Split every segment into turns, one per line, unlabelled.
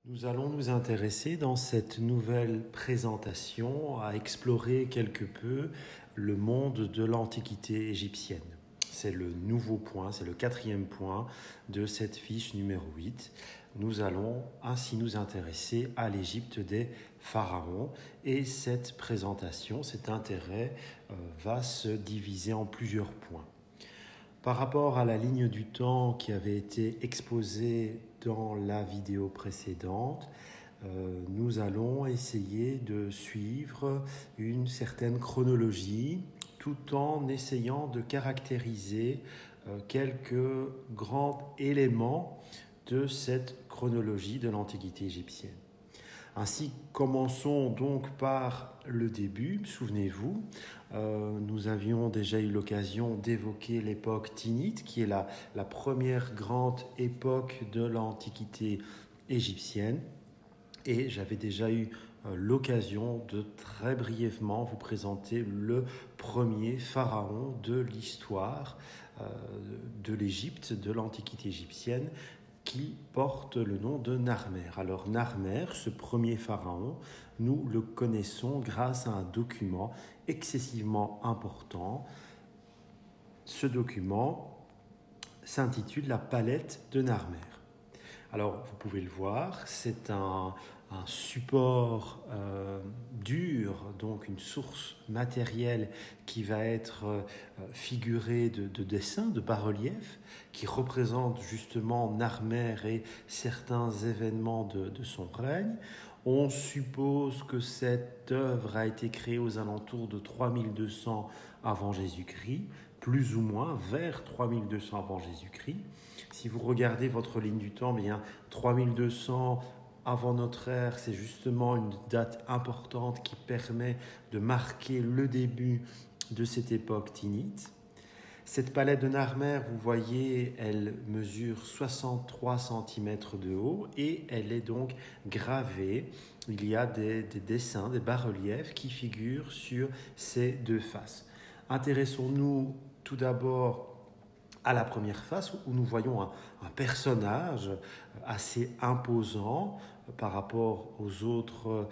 Nous allons nous intéresser dans cette nouvelle présentation à explorer quelque peu le monde de l'Antiquité égyptienne. C'est le nouveau point, c'est le 4e point de cette fiche numéro 8. Nous allons ainsi nous intéresser à l'Égypte des pharaons et cette présentation, cet intérêt va se diviser en plusieurs points. Par rapport à la ligne du temps qui avait été exposée dans la vidéo précédente, nous allons essayer de suivre une certaine chronologie tout en essayant de caractériser quelques grands éléments de cette chronologie de l'Antiquité égyptienne. Ainsi, commençons donc par le début. Souvenez-vous, nous avions déjà eu l'occasion d'évoquer l'époque tinnite, qui est la première grande époque de l'Antiquité égyptienne. Et j'avais déjà eu l'occasion de très brièvement vous présenter le premier pharaon de l'histoire de l'Égypte, de l'Antiquité égyptienne, qui porte le nom de Narmer. Alors Narmer, ce premier pharaon, nous le connaissons grâce à un document excessivement important. Ce document s'intitule La palette de Narmer. Alors vous pouvez le voir, c'est un support dur, donc une source matérielle qui va être figurée de dessins, de bas-reliefs, qui représentent justement Narmer et certains événements de son règne. On suppose que cette œuvre a été créée aux alentours de 3200 avant Jésus-Christ, plus ou moins vers 3200 avant Jésus-Christ. Si vous regardez votre ligne du temps, bien 3200 avant notre ère, c'est justement une date importante qui permet de marquer le début de cette époque tinnite. Cette palette de Narmer, vous voyez, elle mesure 63 cm de haut et elle est donc gravée. Il y a des dessins, des bas-reliefs qui figurent sur ces deux faces. Intéressons-nous tout d'abord à la première face où nous voyons un personnage assez imposant par rapport aux autres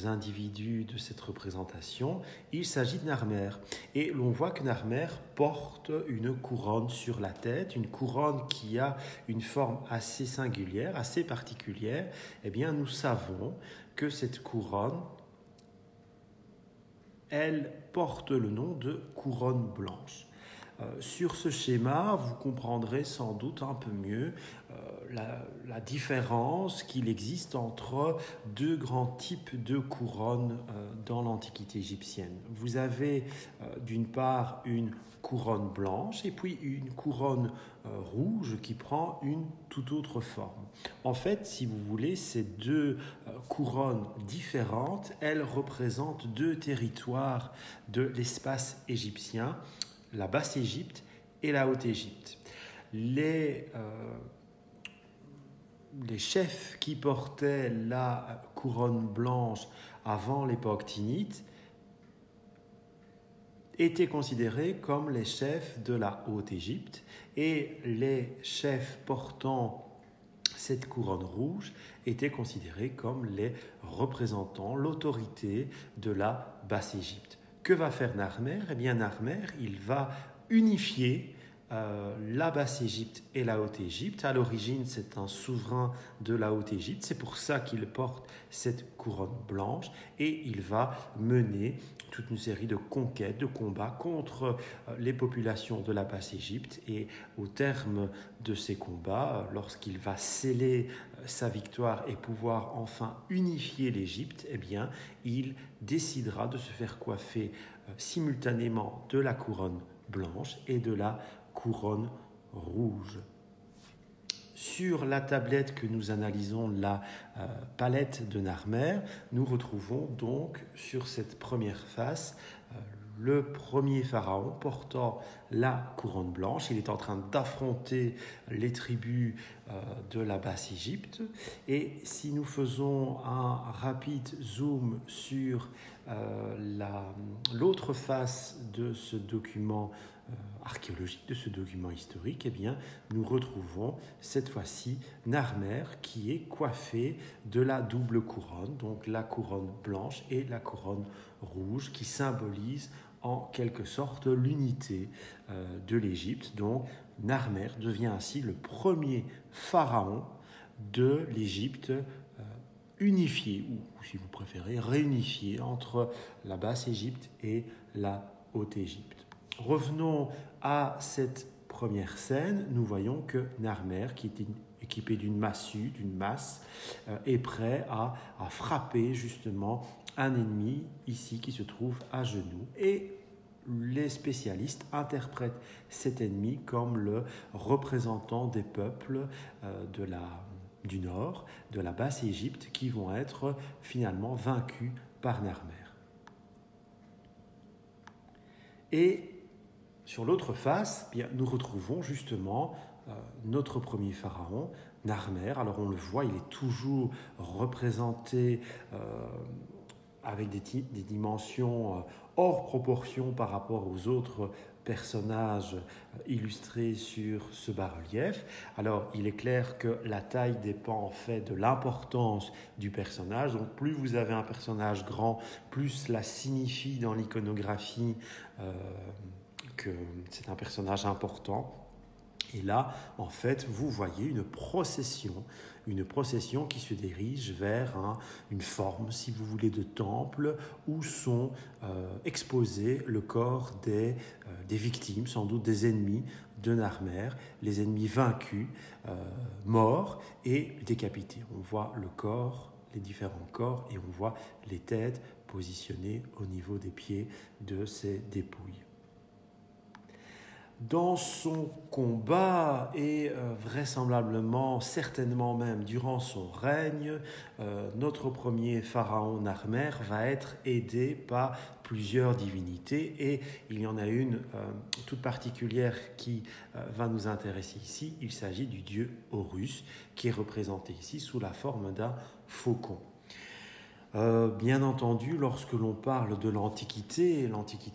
individus de cette représentation. Il s'agit de Narmer. Et l'on voit que Narmer porte une couronne sur la tête, une couronne qui a une forme assez singulière, assez particulière. Eh bien, nous savons que cette couronne, elle porte le nom de couronne blanche. Sur ce schéma, vous comprendrez sans doute un peu mieux la différence qu'il existe entre deux grands types de couronnes dans l'Antiquité égyptienne. Vous avez d'une part une couronne blanche et puis une couronne rouge qui prend une toute autre forme. En fait, si vous voulez, ces deux couronnes différentes, elles représentent deux territoires de l'espace égyptien, la Basse-Égypte et la Haute-Égypte. Les chefs qui portaient la couronne blanche avant l'époque tinnite étaient considérés comme les chefs de la Haute-Égypte et les chefs portant cette couronne rouge étaient considérés comme les représentants, l'autorité de la Basse-Égypte. Que va faire Narmer ? Eh bien, Narmer, il va unifier la Basse-Égypte et la Haute-Égypte. À l'origine, c'est un souverain de la Haute-Égypte. C'est pour ça qu'il porte cette couronne blanche et il va mener toute une série de conquêtes, de combats contre les populations de la Basse-Égypte. Et au terme de ces combats, lorsqu'il va sceller sa victoire et pouvoir enfin unifier l'Égypte, eh bien, il décidera de se faire coiffer simultanément de la couronne blanche et de la couronne rouge. Sur la tablette que nous analysons, la palette de Narmer, nous retrouvons donc sur cette première face le premier pharaon portant la couronne blanche. Il est en train d'affronter les tribus de la Basse-Égypte. Et si nous faisons un rapide zoom sur l'autre face de ce document archéologique, de ce document historique, eh bien, nous retrouvons cette fois-ci Narmer qui est coiffé de la double couronne, donc la couronne blanche et la couronne rouge, qui symbolisent en quelque sorte l'unité de l'Égypte. Donc Narmer devient ainsi le premier pharaon de l'Égypte unifié, ou si vous préférez, réunifié entre la Basse-Égypte et la Haute-Égypte. Revenons à cette première scène. Nous voyons que Narmer, qui est équipé d'une massue, d'une masse, est prêt à frapper justement un ennemi ici qui se trouve à genoux. Et les spécialistes interprètent cet ennemi comme le représentant des peuples du nord, de la Basse-Égypte, qui vont être finalement vaincus par Narmer. Et sur l'autre face, bien, nous retrouvons justement notre premier pharaon, Narmer. Alors on le voit, il est toujours représenté avec des dimensions hors proportion par rapport aux autres personnages illustrés sur ce bas-relief. Alors, il est clair que la taille dépend en fait de l'importance du personnage. Donc, plus vous avez un personnage grand, plus cela signifie dans l'iconographie que c'est un personnage important. Et là, en fait, vous voyez une procession qui se dirige vers une forme, si vous voulez, de temple où sont exposés le corps des victimes, sans doute des ennemis de Narmer, les ennemis vaincus, morts et décapités. On voit le corps, les différents corps, et on voit les têtes positionnées au niveau des pieds de ces dépouilles. Dans son combat et vraisemblablement, certainement même durant son règne, notre premier pharaon Narmer va être aidé par plusieurs divinités et il y en a une toute particulière qui va nous intéresser ici. Il s'agit du dieu Horus qui est représenté ici sous la forme d'un faucon. Bien entendu, lorsque l'on parle de l'Antiquité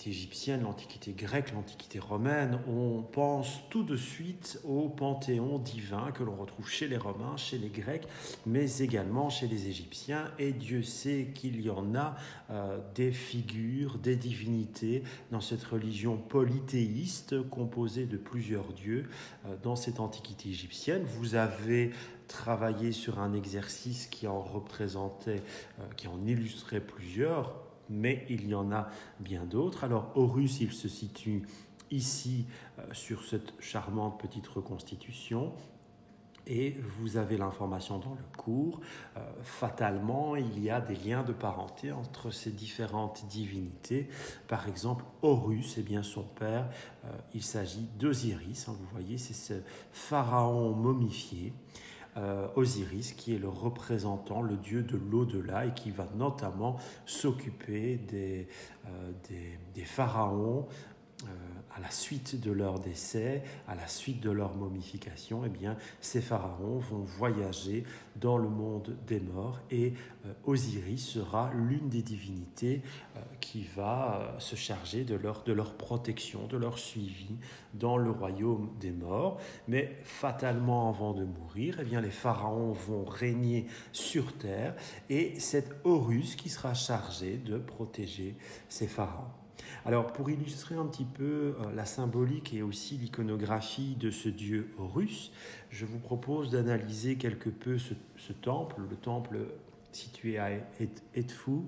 égyptienne, l'Antiquité grecque, l'Antiquité romaine, on pense tout de suite au panthéon divin que l'on retrouve chez les Romains, chez les Grecs, mais également chez les Égyptiens. Et Dieu sait qu'il y en a des figures, des divinités dans cette religion polythéiste composée de plusieurs dieux dans cette Antiquité égyptienne. Vous avez travaillé sur un exercice qui en représentait, qui en illustrait plusieurs, mais il y en a bien d'autres. Alors Horus, il se situe ici sur cette charmante petite reconstitution. Et vous avez l'information dans le cours. Fatalement, il y a des liens de parenté entre ces différentes divinités. Par exemple, Horus, eh bien son père, il s'agit d'Osiris. Vous voyez, c'est ce pharaon momifié. Osiris, qui est le représentant, le dieu de l'au-delà, et qui va notamment s'occuper des pharaons à la suite de leur décès, à la suite de leur momification. Eh bien, ces pharaons vont voyager dans le monde des morts et Osiris sera l'une des divinités qui va se charger de leur protection, de leur suivi dans le royaume des morts. Mais fatalement, avant de mourir, eh bien, les pharaons vont régner sur terre et c'est Horus qui sera chargé de protéger ces pharaons. Alors, pour illustrer un petit peu la symbolique et aussi l'iconographie de ce dieu Horus, je vous propose d'analyser quelque peu ce temple, le temple situé à Edfou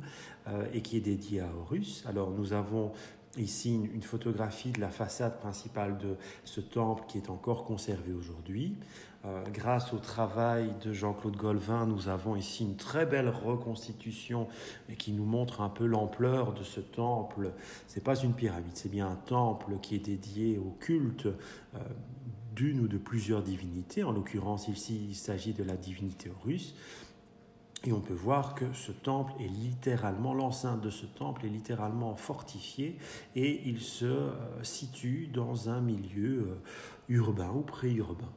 et qui est dédié à Horus. Alors, nous avons ici une photographie de la façade principale de ce temple qui est encore conservée aujourd'hui. Grâce au travail de Jean-Claude Golvin, nous avons ici une très belle reconstitution qui nous montre un peu l'ampleur de ce temple. Ce n'est pas une pyramide, c'est bien un temple qui est dédié au culte d'une ou de plusieurs divinités. En l'occurrence, ici, il s'agit de la divinité Horus. Et on peut voir que ce temple est littéralement, l'enceinte de ce temple est littéralement fortifiée et il se situe dans un milieu urbain ou préurbain.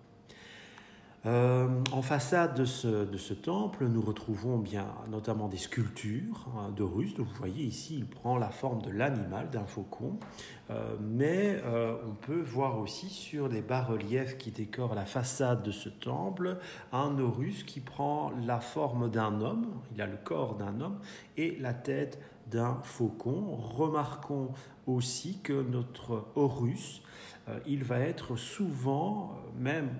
En façade de ce temple, nous retrouvons bien notamment des sculptures d'Horus. Donc, vous voyez ici, il prend la forme de l'animal, d'un faucon. Mais on peut voir aussi sur les bas-reliefs qui décorent la façade de ce temple un Horus qui prend la forme d'un homme. Il a le corps d'un homme et la tête d'un faucon. Remarquons aussi que notre Horus, il va être souvent, même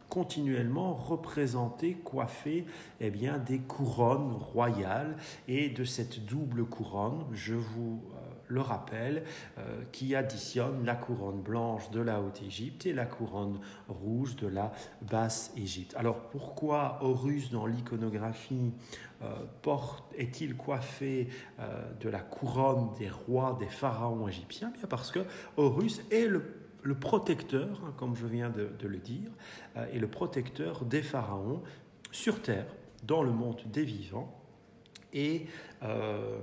continuellement représenté, coiffé des couronnes royales, et de cette double couronne, je vous le rappelle, qui additionne la couronne blanche de la Haute-Égypte et la couronne rouge de la Basse-Égypte. Alors pourquoi Horus dans l'iconographie est-il coiffé de la couronne des rois, des pharaons égyptiens? Bien parce que Horus est le protecteur, comme je viens de le dire, est le protecteur des pharaons sur terre, dans le monde des vivants. Et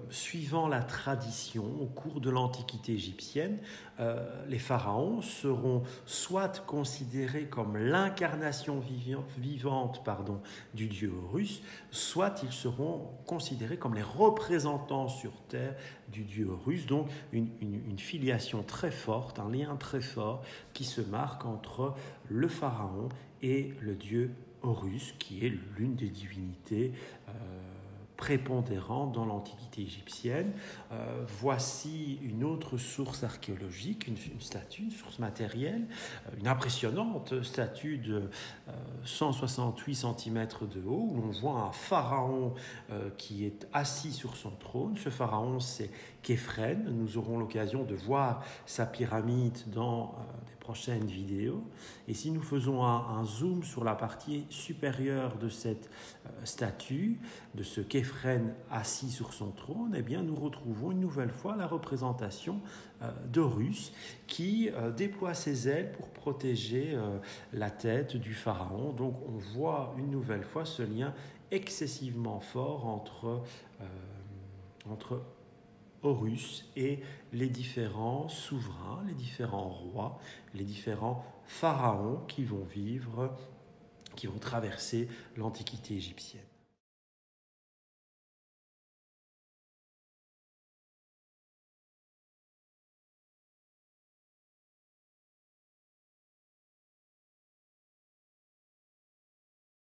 suivant la tradition, au cours de l'Antiquité égyptienne, les pharaons seront soit considérés comme l'incarnation vivante du dieu Horus, soit ils seront considérés comme les représentants sur terre du dieu Horus. Donc une filiation très forte, un lien très fort qui se marque entre le pharaon et le dieu Horus, qui est l'une des divinités prépondérant dans l'Antiquité égyptienne. Voici une autre source archéologique, une statue, une source matérielle, une impressionnante statue de 168 cm de haut, où on voit un pharaon qui est assis sur son trône. Ce pharaon, c'est Képhren. Nous aurons l'occasion de voir sa pyramide dans des prochaines vidéos. Et si nous faisons un zoom sur la partie supérieure de cette statue, de ce Képhren assis sur son trône, eh bien, nous retrouvons une nouvelle fois la représentation d'Horus qui déploie ses ailes pour protéger la tête du pharaon. Donc on voit une nouvelle fois ce lien excessivement fort entre Horus et les différents souverains, les différents rois, les différents pharaons qui vont traverser l'Antiquité égyptienne.